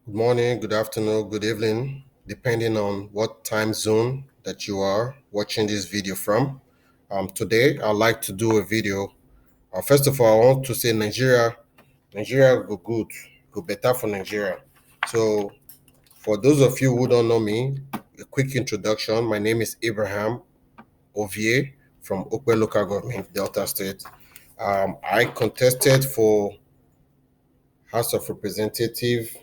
Good morning, good afternoon, good evening, depending on what time zone that you are watching this video from. Today, I'd like to do a video. First of all, I want to say Nigeria go good, go better for Nigeria. So, for those of you who don't know me, a quick introduction. My name is Abraham Ovie from Okwe Local Government, Delta State. I contested for House of Representative.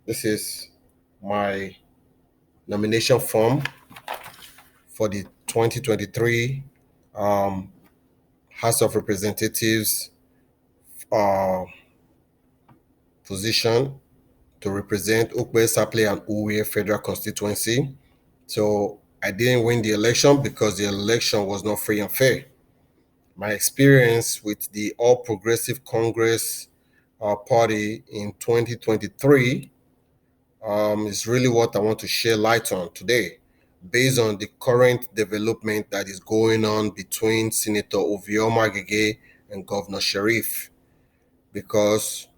This is my nomination form for the 2023 um, House of Representatives uh, position to represent Okwe, Saple, and Uwe Federal Constituency. So I didn't win the election because the election was not free and fair. My experience with the All Progressive Congress party in 2023 is really what I want to share light on today, based on the current development that is going on between Senator Ovie Agege and Governor Sharif. Because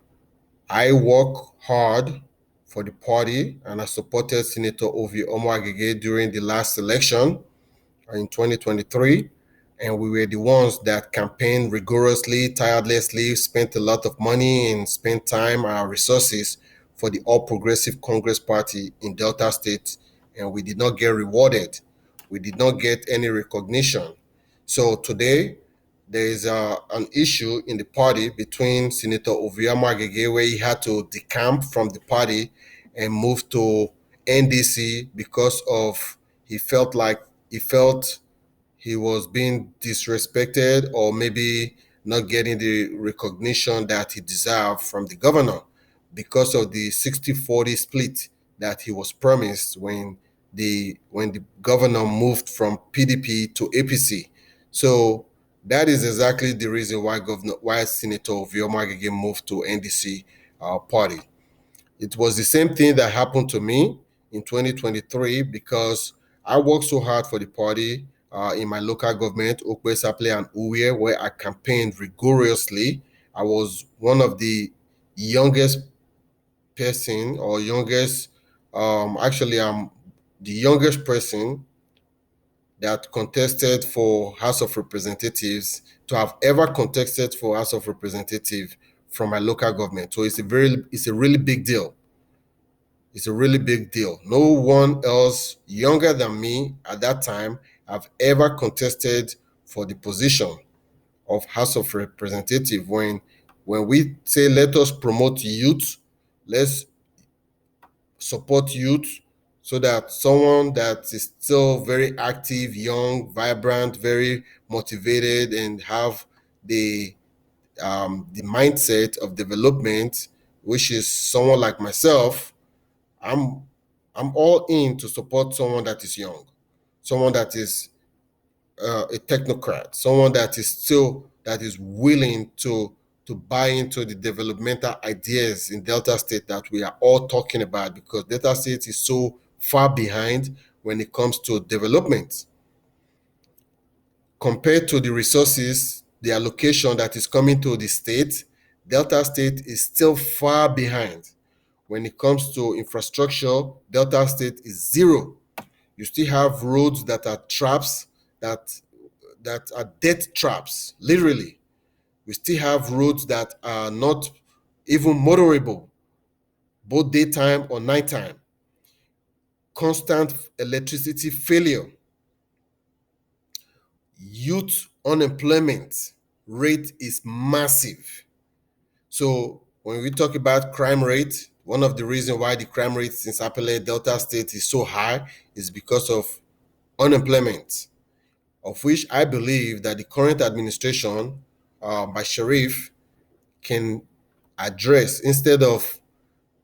I work hard for the party and I supported Senator Ovie Agege during the last election in 2023. And we were the ones that campaigned rigorously, tirelessly, spent a lot of money and spent time and resources for the All Progressive Congress Party in Delta State. And we did not get rewarded. We did not get any recognition. So today, there is an issue in the party between Senator Oviama Agege, where he had to decamp from the party and move to NDC because of he felt he was being disrespected or maybe not getting the recognition that he deserved from the governor because of the 60-40 split that he was promised when the governor moved from PDP to APC. So that is exactly the reason why Senator Viomagege moved to NDC party. It was the same thing that happened to me in 2023 because I worked so hard for the party in my local government, Okwe, Saple, and Uwe, where I campaigned rigorously. I was one of the youngest person or youngest, actually, I'm the youngest person that contested for House of Representatives to have ever contested for House of Representative from my local government. So it's a really big deal. It's a really big deal. No one else younger than me at that time have ever contested for the position of House of Representative. When we say let us promote youth, let's support youth so that someone that is still very active, young, vibrant, very motivated, and have the mindset of development, which is someone like myself. I'm I'm all in to support someone that is young, someone that is a technocrat, someone that is willing to buy into the developmental ideas in Delta State that we are all talking about, because Delta State is so far behind when it comes to development compared to the resources, the allocation that is coming to the state. Delta State is still far behind. When it comes to infrastructure, Delta State is zero. You still have roads that are traps, that are death traps, literally. We still have roads that are not even motorable, both daytime or nighttime. Constant electricity failure. Youth unemployment rate is massive. So when we talk about crime rate, one of the reasons why the crime rate in Sapele Delta State is so high is because of unemployment, of which I believe that the current administration by Sharif can address, instead of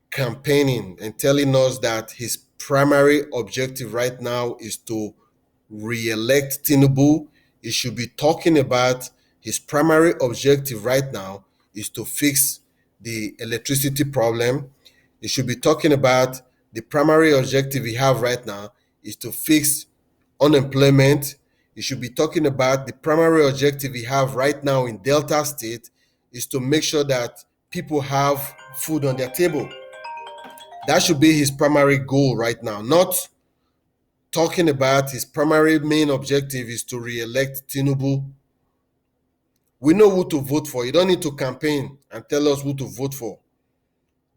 campaigning and telling us that his primary objective right now is to re-elect Tinubu. He should be talking about his primary objective right now is to fix the electricity problem. He should be talking about the primary objective we have right now is to fix unemployment. He should be talking about the primary objective we have right now in Delta State is to make sure that people have food on their table. That should be his primary goal right now, not talking about his primary main objective is to re-elect Tinubu. We know who to vote for. You don't need to campaign and tell us who to vote for.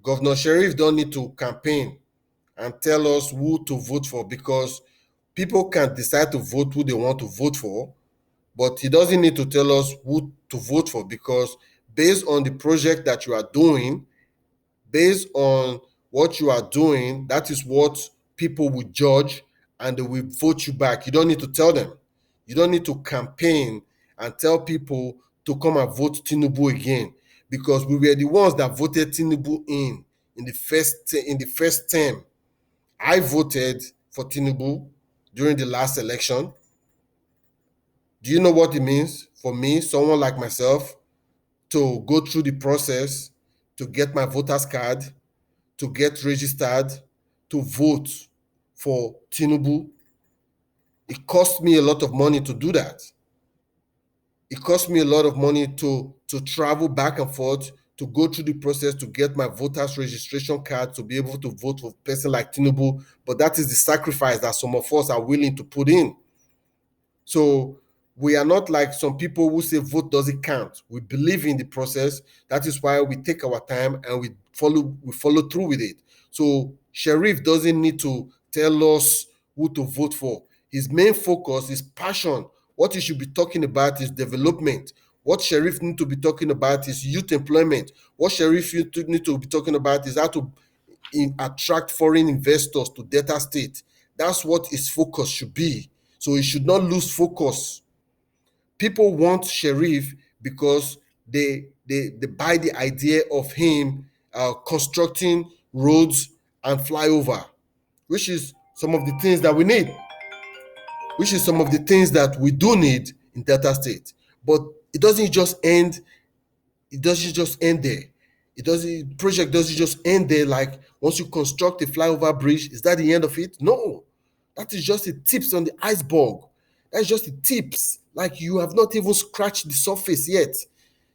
Governor Sheriff don't need to campaign and tell us who to vote for, because people can decide to vote who they want to vote for, but he doesn't need to tell us who to vote for, because based on the project that you are doing, based on what you are doing, that is what people will judge and they will vote you back. You don't need to tell them. You don't need to campaign and tell people to come and vote Tinubu again, because we were the ones that voted Tinubu in the first term. I voted for Tinubu during the last election. Do you know what it means for me, someone like myself, to go through the process to get my voter's card, to get registered, to vote for Tinubu? It cost me a lot of money to do that. It cost me a lot of money to travel back and forth, to go through the process to get my voter's registration card, to be able to vote for a person like Tinubu. But that is the sacrifice that some of us are willing to put in. So we are not like some people who say vote doesn't count. We believe in the process. That is why we take our time and we follow through with it. So Sheriff doesn't need to tell us who to vote for. His main focus is passion. What he should be talking about is development. What Sheriff need to be talking about is youth employment. What Sheriff need to be talking about is how to attract foreign investors to Delta State. That's what his focus should be. So he should not lose focus. People want Sheriff because they buy the idea of him constructing roads and flyover, which is some of the things that we need, which is some of the things that we do need in Delta State. But it doesn't just end. It doesn't just end there. Project doesn't just end there. Like once you construct a flyover bridge, is that the end of it? No, that is just the tips on the iceberg. That's just the tips. Like you have not even scratched the surface yet.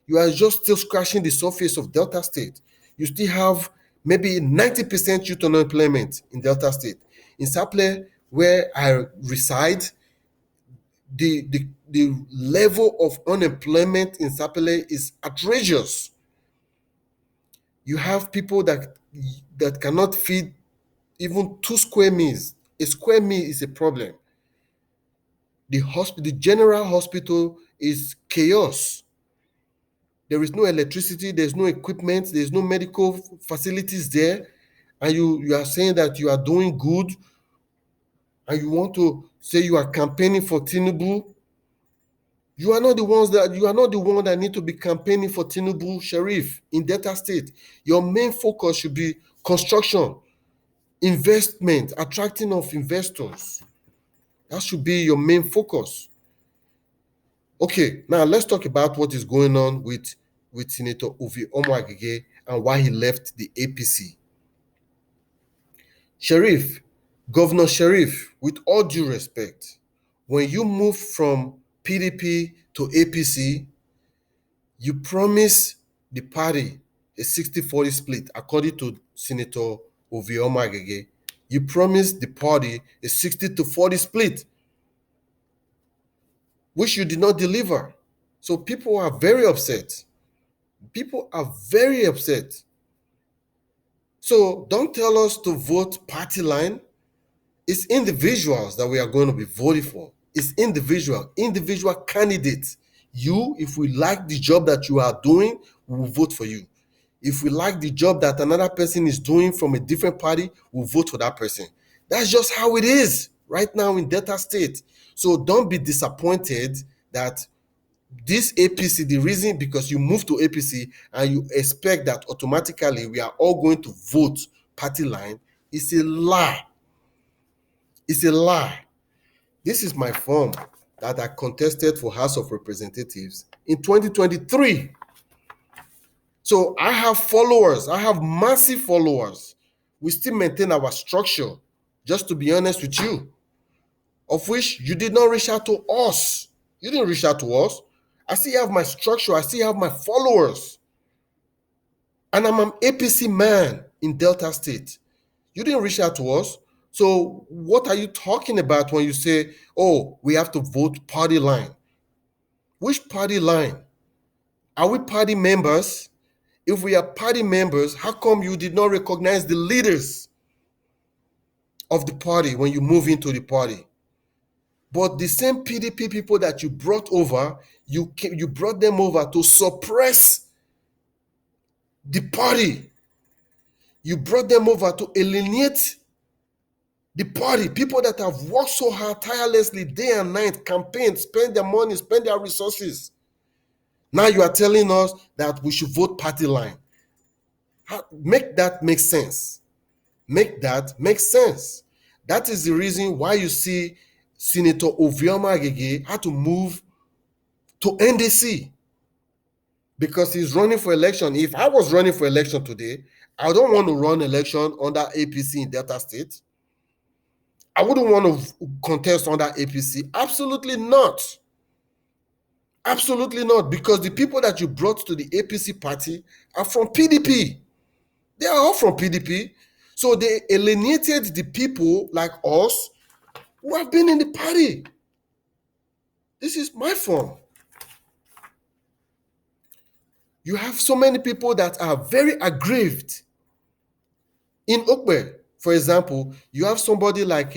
You are just still scratching the surface of Delta State. You still have maybe 90% youth unemployment in Delta State. In Saple, where I reside, the level of unemployment in Sapele is outrageous. You have people that cannot feed even 2 square meals. A square meal is a problem. The general hospital is chaos. There is no electricity, there's no equipment, there's no medical facilities there, and you are saying that you are doing good, and you want to say you are campaigning for Tinubu. You are not the one that need to be campaigning for Tinubu, Sheriff, in Delta State. Your main focus should be construction, investment, attracting of investors. That should be your main focus. Okay, now let's talk about what is going on with Senator Ovie Agege and why he left the APC. Sheriff, Governor Sheriff, with all due respect, when you moved from PDP to APC, you promised the party a 60-40 split, according to Senator Ovie Agege. You promised the party a 60-40 split, which you did not deliver. So people are very upset. People are very upset. So don't tell us to vote party line. It's individuals that we are going to be voting for. It's individual candidates. You, if we like the job that you are doing, we will vote for you. If we like the job that another person is doing from a different party, we'll vote for that person. That's just how it is right now in Delta State. So don't be disappointed that this APC, the reason because you moved to APC and you expect that automatically we are all going to vote party line, is a lie. It's a lie. This is my form that I contested for House of Representatives in 2023. So I have followers. I have massive followers. We still maintain our structure, just to be honest with you, of which you did not reach out to us. You didn't reach out to us. I still have my structure. I still have my followers. And I'm an APC man in Delta State. You didn't reach out to us. So what are you talking about when you say, oh, we have to vote party line? Which party line? Are we party members? If we are party members, how come you did not recognize the leaders of the party when you move into the party? But the same PDP people that you brought over, you brought them over to suppress the party. You brought them over to alienate the party. People that have worked so hard, tirelessly, day and night, campaign, spend their money, spend their resources. Now you are telling us that we should vote party line. Make that make sense. Make that make sense. That is the reason why you see Senator Ovioma Agege had to move to NDC because he's running for election. If I was running for election today, I don't want to run election under APC in Delta State. I wouldn't want to contest under APC. Absolutely not. Absolutely not. Because the people that you brought to the APC party are from PDP. They are all from PDP. So they alienated the people like us who have been in the party. This is my form. You have so many people that are very aggrieved. In Okpe, for example, you have somebody like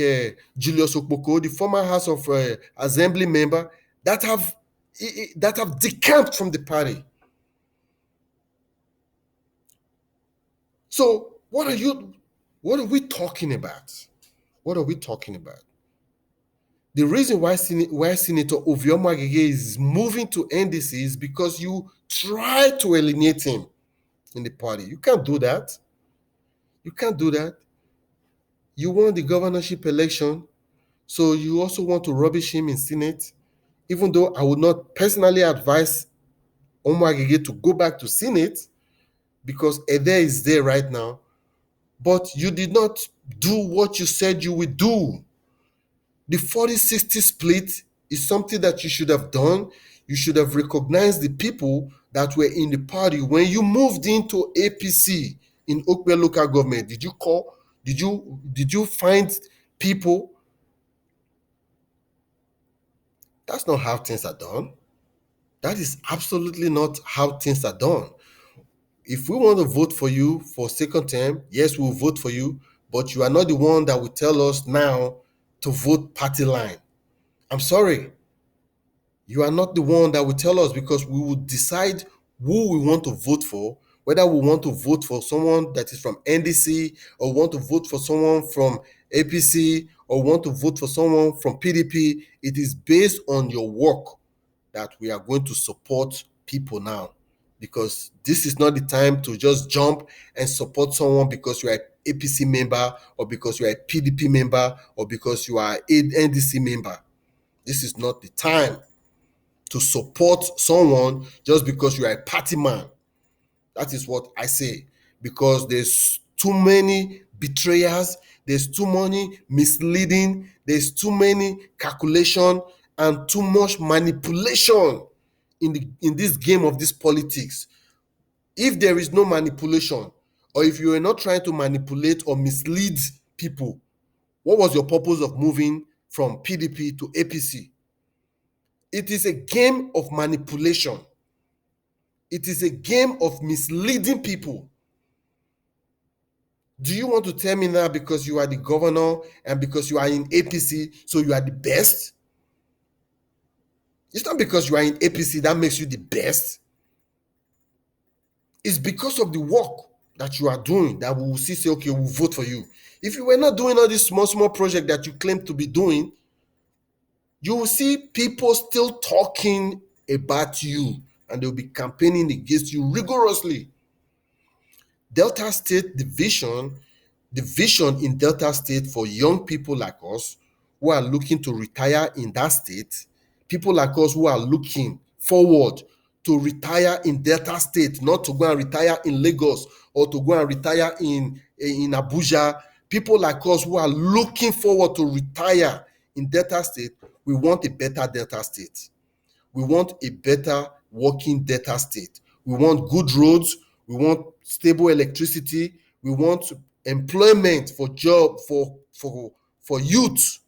Julius Okpoko, the former House of Assembly member, that have decamped from the party. So what are we talking about? What are we talking about? The reason why Senator Ovioma Agege is moving to NDC is because you try to alienate him in the party. You can't do that. You can't do that. You won the governorship election, so you also want to rubbish him in Senate, even though I would not personally advise Omo Agege to go back to Senate because Ede is there right now. But you did not do what you said you would do. The 40-60 split is something that you should have done. You should have recognized the people that were in the party when you moved into APC in Okpe local government. Did you call? Did you find people? That's not how things are done. That is absolutely not how things are done. If we want to vote for you for second term, yes, we'll vote for you, but you are not the one that will tell us now to vote party line. I'm sorry. You are not the one that will tell us because we will decide who we want to vote for, whether we want to vote for someone that is from NDC or want to vote for someone from APC or want to vote for someone from PDP. It is based on your work that we are going to support people now, because this is not the time to just jump and support someone because you are an APC member or because you are a PDP member or because you are an NDC member. This is not the time to support someone just because you are a party man. That is what I say, because there's too many betrayers, there's too many misleading, there's too many calculation and too much manipulation in this game of this politics. If there is no manipulation, or if you are not trying to manipulate or mislead people, what was your purpose of moving from PDP to APC? It is a game of manipulation. It is a game of misleading people. Do you want to tell me now because you are the governor and because you are in APC, so you are the best? It's not because you are in APC that makes you the best. It's because of the work that you are doing that we will say, okay, we'll vote for you. If you were not doing all this small project that you claim to be doing, you will see people still talking about you and they'll be campaigning against you rigorously. Delta State, the vision in Delta State for young people like us who are looking to retire in that state, people like us who are looking forward to retire in Delta State, not to go and retire in Lagos or to go and retire in Abuja. People like us who are looking forward to retire in Delta State, we want a better Delta State. We want a better working Delta State. We want good roads. We want stable electricity. We want employment for job for youth.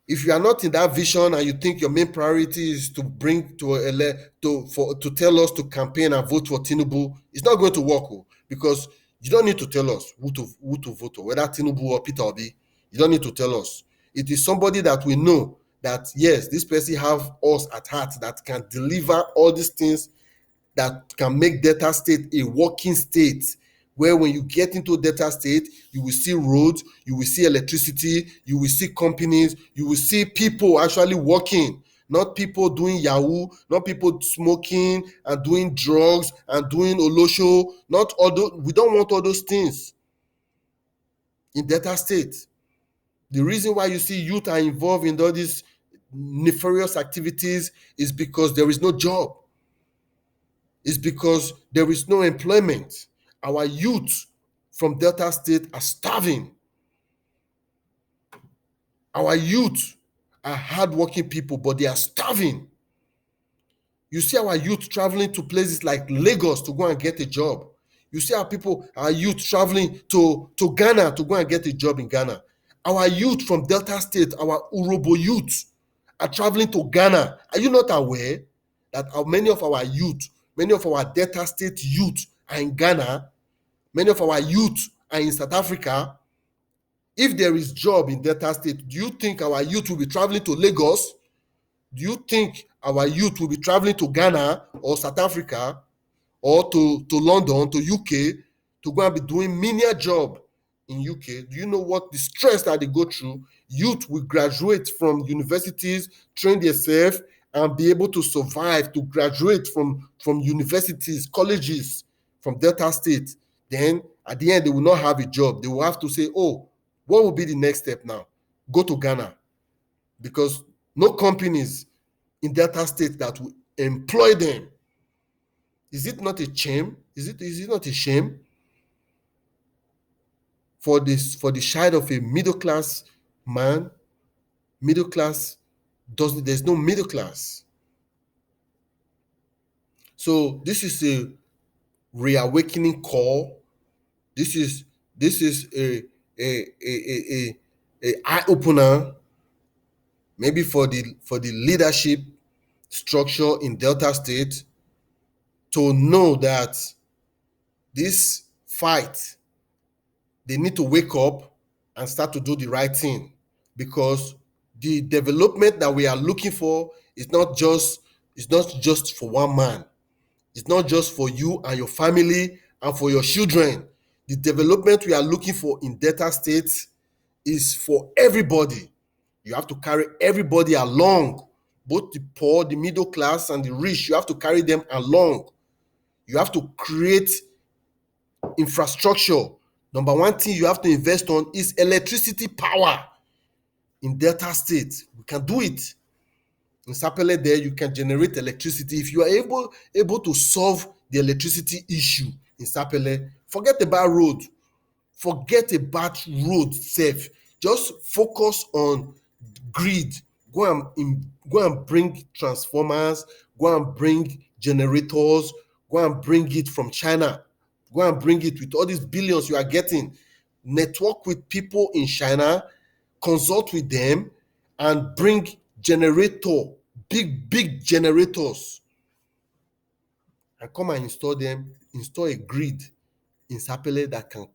If you are not in that vision and you think your main priority is to bring to tell us to campaign and vote for Tinubu, it's not going to work. Because you don't need to tell us who to vote for, whether Tinubu or Peter Obi. You don't need to tell us. It is somebody that we know that yes, this person have us at heart, that can deliver all these things, that can make Delta State a working state, where when you get into Delta State, you will see roads, you will see electricity, you will see companies, you will see people actually working, not people doing Yahoo, not people smoking and doing drugs and doing Olosho. Not all those, we don't want all those things in Delta State. The reason why you see youth are involved in all these nefarious activities is because there is no job. It's because there is no employment. Our youth from Delta State are starving. Our youth are hardworking people, but they are starving. You see our youth traveling to places like Lagos to go and get a job. You see our youth traveling to Ghana to go and get a job in Ghana. Our youth from Delta State, our Urobo youth, are traveling to Ghana. Are you not aware that many of our Delta State youth are in Ghana? Many of our youth are in South Africa. If there is job in Delta State, do you think our youth will be traveling to Lagos? Do you think our youth will be traveling to Ghana or South Africa or to London, to UK, to go and be doing menial job in UK? Do you know what the stress that they go through? Youth will graduate from universities, train themselves, and be able to survive, to graduate from universities, colleges, from Delta State. Then at the end, they will not have a job. They will have to say, oh, what will be the next step now? Go to Ghana. Because no companies in Delta State that will employ them. Is it not a shame? Is it not a shame for the child of a middle class man? Middle class there's no middle class. So this is a reawakening call. This is a eye opener, maybe for the leadership structure in Delta State, to know that this fight, they need to wake up and start to do the right thing, because the development that we are looking for is not just for one man. It's not just for you and your family and for your children. The development we are looking for in Delta State is for everybody. You have to carry everybody along, both the poor, the middle class, and the rich. You have to carry them along. You have to create infrastructure. Number one thing you have to invest on is electricity power in Delta State. We can do it. In Sapele there, you can generate electricity. If you are able to solve the electricity issue in Sapele, forget about road. Forget about road safe. Just focus on grid. Go and bring transformers, go and bring generators, go and bring it from China. Go and bring it with all these billions you are getting. Network with people in China, consult with them, and bring big generators, and come and install them. Install a grid in Sapele that can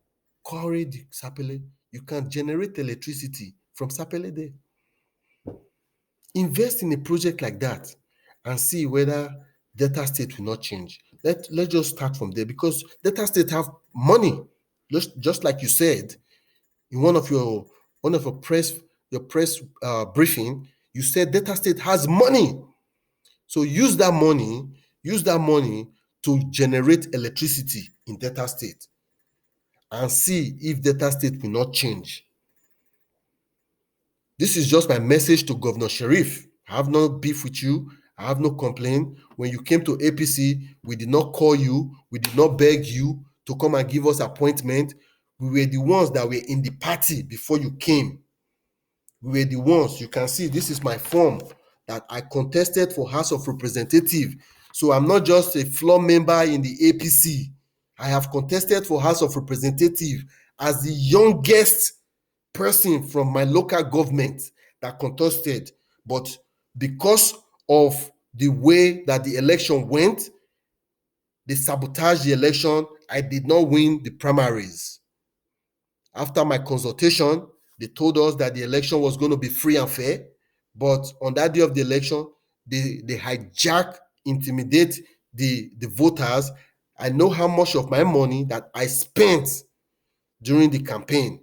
carry the Sapele. You can generate electricity from Sapele there. Invest in a project like that and see whether Delta State will not change. Let's just start from there, because Delta State have money. Just like you said in one of your press briefing, you said Delta State has money. So use that money to generate electricity in Delta State and see if Delta State will not change. This is just my message to Governor Sharif. I have no beef with you. I have no complaint. When you came to APC, we did not call you. We did not beg you to come and give us appointment. We were the ones that were in the party before you came. We were the ones. You can see this is my form that I contested for House of Representative. So I'm not just a floor member in the APC. I have contested for House of Representatives as the youngest person from my local government that contested. But because of the way that the election went, they sabotaged the election. I did not win the primaries. After my consultation, they told us that the election was going to be free and fair. But on that day of the election, they hijack, intimidate the voters. I know how much of my money that I spent during the campaign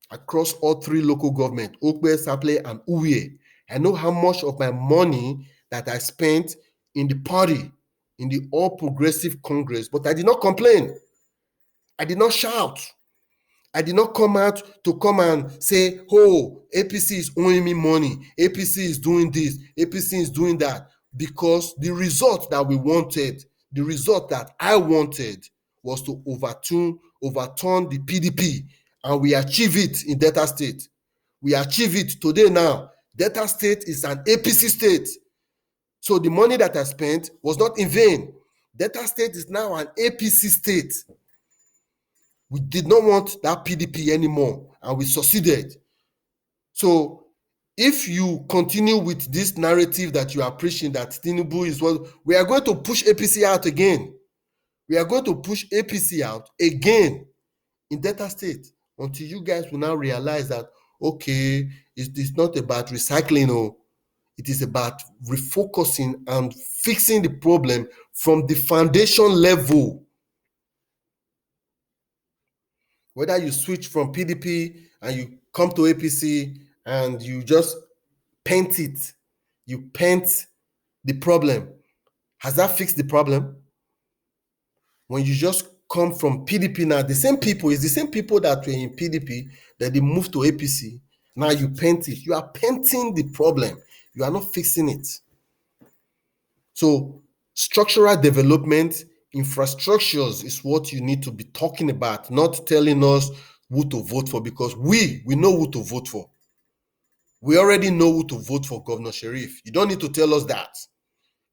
across all three local governments, Okpe, Saple, and Ovie. I know how much of my money that I spent in the party, in the All Progressive Congress, but I did not complain. I did not shout. I did not come out to come and say, oh, APC is owing me money. APC is doing this. APC is doing that. Because the result that we wanted, the result that I wanted was to overturn the PDP. And we achieve it in Delta State. We achieve it today now. Delta State is an APC state. So the money that I spent was not in vain. Delta State is now an APC state. We did not want that PDP anymore, and we succeeded. So if you continue with this narrative that you are preaching, that Tinubu is what, we are going to push APC out again. We are going to push APC out again in Delta State until you guys will now realize that, okay, it's not about recycling, or it is about refocusing and fixing the problem from the foundation level. Whether you switch from PDP and you come to APC and you just paint it, you paint the problem. Has that fixed the problem? When you just come from PDP now, it's the same people that were in PDP that they moved to APC. Now you paint it. You are painting the problem. You are not fixing it. So structural development, infrastructures is what you need to be talking about, not telling us who to vote for, because we know who to vote for. We already know who to vote for, Governor Sheriff. You don't need to tell us that.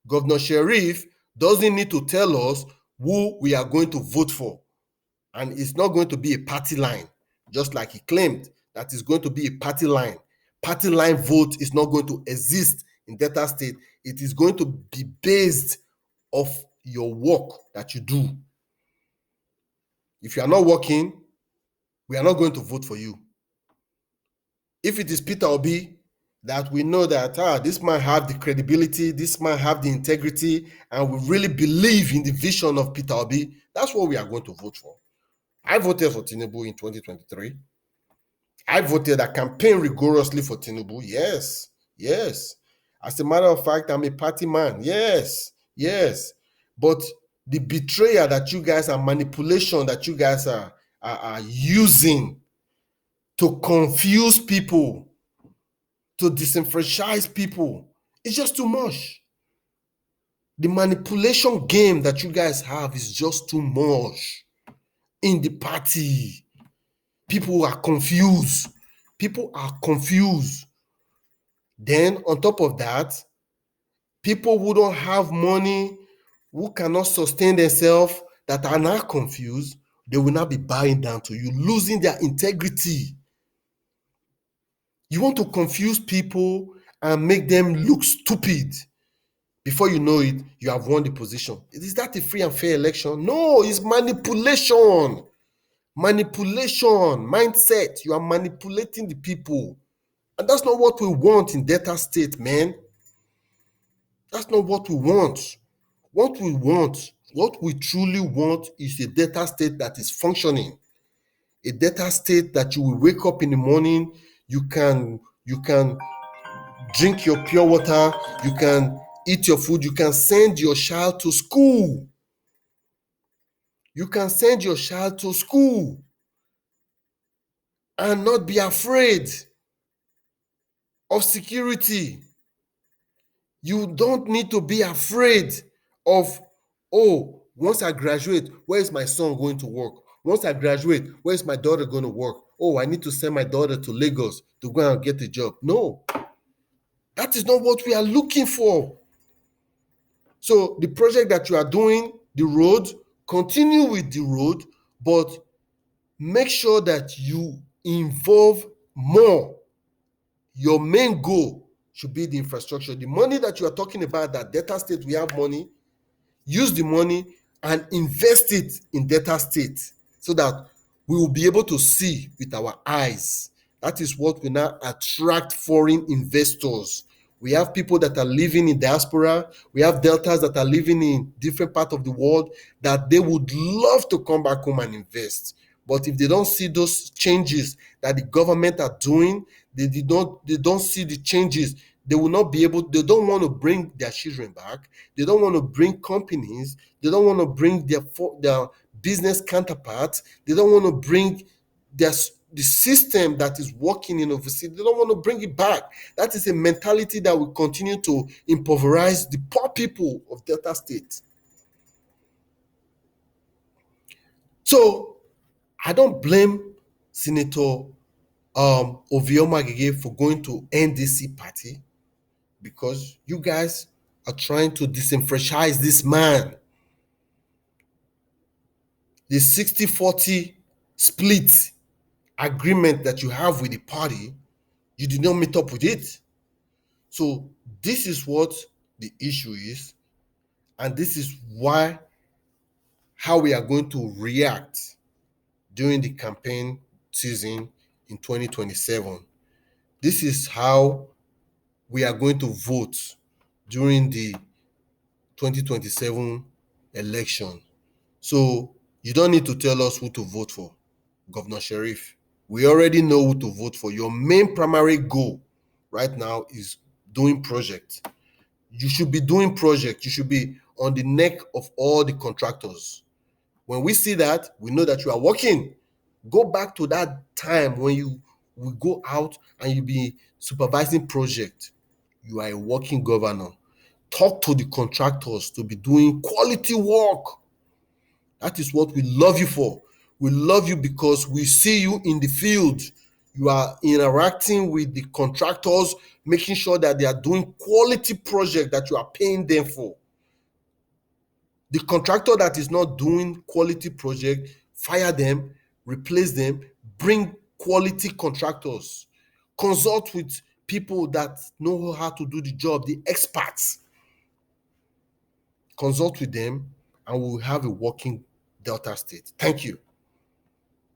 Governor Sheriff doesn't need to tell us who we are going to vote for. And it's not going to be a party line, just like he claimed that it's going to be a party line. Party line vote is not going to exist in Delta State. It is going to be based off your work that you do. If you are not working, we are not going to vote for you. If it is Peter Obi, that we know that this man have the credibility, this man have the integrity, and we really believe in the vision of Peter Obi, that's what we are going to vote for. I voted for Tinubu in 2023. I voted, I campaigned rigorously for Tinubu. Yes. As a matter of fact, I'm a party man. Yes. But the betrayal that you guys are, manipulation that you guys are using to confuse people, to disenfranchise people, it's just too much. The manipulation game that you guys have is just too much in the party. People are confused. Then on top of that, people who don't have money, who cannot sustain themselves, that are now confused, they will not be buying down to you, losing their integrity. You want to confuse people and make them look stupid. Before you know it, you have won the position. Is that a free and fair election? No, it's manipulation. Manipulation, mindset. You are manipulating the people. And that's not what we want in Delta State, man. That's not what we want. What we truly want is a Delta State that is functioning. A Delta State that you will wake up in the morning, you can drink your pure water, you can eat your food, you can send your child to school. You can send your child to school and not be afraid of security. You don't need to be afraid of, oh, once I graduate, where is my son going to work? Once I graduate, where is my daughter going to work? Oh, I need to send my daughter to Lagos to go and get a job. No, that is not what we are looking for. So the project that you are doing, the road, continue with the road, but make sure that you involve more. Your main goal should be the infrastructure. The money that you are talking about, that Delta State, we have money, use the money and invest it in Delta State so that we will be able to see with our eyes. That is what will now attract foreign investors. We have people that are living in diaspora. We have Deltas that are living in different parts of the world that they would love to come back home and invest. But if they don't see those changes that the government are doing, they don't see the changes, they will not be able, they don't want to bring their children back, they don't want to bring companies, they don't want to bring their business counterparts, they don't want to bring their the system that is working in overseas, they don't want to bring it back. That is a mentality that will continue to impoverize the poor people of Delta State. So I don't blame Senator Ovie Agege for going to NDC party, because you guys are trying to disenfranchise this man. The 60-40 split agreement that you have with the party, you did not meet up with it. So this is what the issue is, and this is why, how we are going to react during the campaign season in 2027. This is how we are going to vote during the 2027 election. So you don't need to tell us who to vote for, Governor Sheriff. We already know who to vote for. Your main primary goal right now is doing project. You should be doing project. You should be on the neck of all the contractors. When we see that, we know that you are working. Go back to that time when you will go out and you be supervising project. You are a working governor. Talk to the contractors to be doing quality work. That is what we love you for. We love you because we see you in the field. You are interacting with the contractors, making sure that they are doing quality project that you are paying them for. The contractor that is not doing quality project, fire them, replace them, bring quality contractors. Consult with people that know how to do the job, the experts. Consult with them, and we'll have a working Delta State. Thank you.